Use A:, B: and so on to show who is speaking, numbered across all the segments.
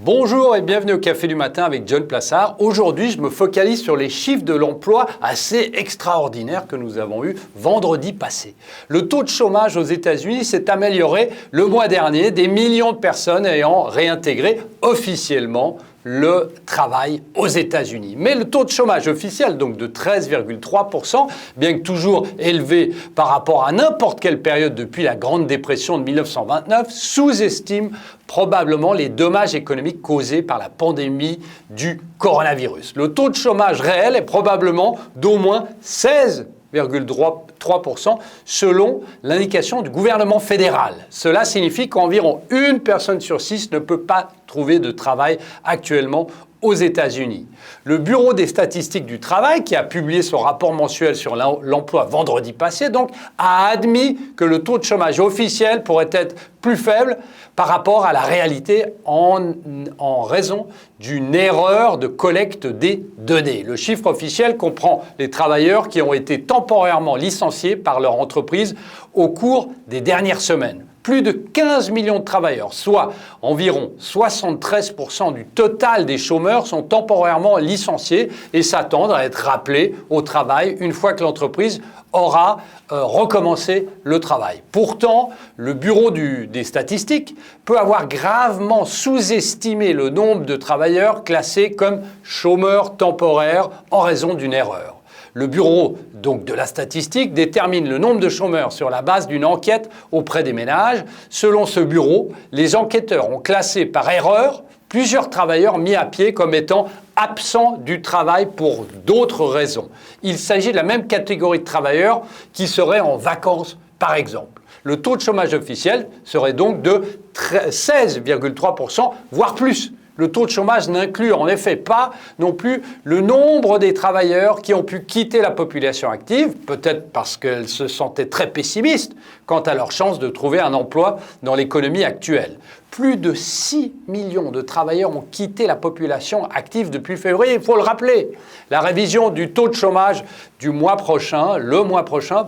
A: Bonjour et bienvenue au Café du Matin avec John Plassard. Aujourd'hui, je me focalise sur les chiffres de l'emploi assez extraordinaires que nous avons eus vendredi passé. Le taux de chômage aux États-Unis s'est amélioré le mois dernier, des millions de personnes ayant réintégré officiellement le travail aux États-Unis. Mais le taux de chômage officiel, donc de 13,3%, bien que toujours élevé par rapport à n'importe quelle période depuis la Grande Dépression de 1929, sous-estime probablement les dommages économiques causés par la pandémie du coronavirus. Le taux de chômage réel est probablement d'au moins 16,3% selon l'indication du gouvernement fédéral. Cela signifie qu'environ une personne sur 6 ne peut pas trouver de travail actuellement aux États-Unis. Le Bureau des statistiques du travail, qui a publié son rapport mensuel sur l'emploi vendredi passé, donc, a admis que le taux de chômage officiel pourrait être plus faible par rapport à la réalité en raison d'une erreur de collecte des données. Le chiffre officiel comprend les travailleurs qui ont été temporairement licenciés par leur entreprise au cours des dernières semaines. Plus de 15 millions de travailleurs, soit environ 73% du total des chômeurs, sont temporairement licenciés et s'attendent à être rappelés au travail une fois que l'entreprise aura recommencé le travail. Pourtant, le Bureau des statistiques peut avoir gravement sous-estimé le nombre de travailleurs classés comme chômeurs temporaires en raison d'une erreur. Le Bureau donc de la statistique détermine le nombre de chômeurs sur la base d'une enquête auprès des ménages. Selon ce bureau, les enquêteurs ont classé par erreur plusieurs travailleurs mis à pied comme étant absents du travail pour d'autres raisons. Il s'agit de la même catégorie de travailleurs qui seraient en vacances, par exemple. Le taux de chômage officiel serait donc de 16,3%, voire plus. Le taux de chômage n'inclut en effet pas non plus le nombre des travailleurs qui ont pu quitter la population active, peut-être parce qu'elles se sentaient très pessimistes quant à leur chance de trouver un emploi dans l'économie actuelle. Plus de 6 millions de travailleurs ont quitté la population active depuis février, il faut le rappeler. La révision du taux de chômage du mois prochain,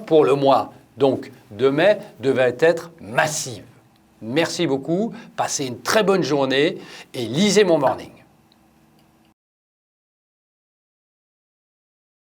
A: pour le mois donc de mai, devait être massive. Merci beaucoup, passez une très bonne journée et lisez mon morning.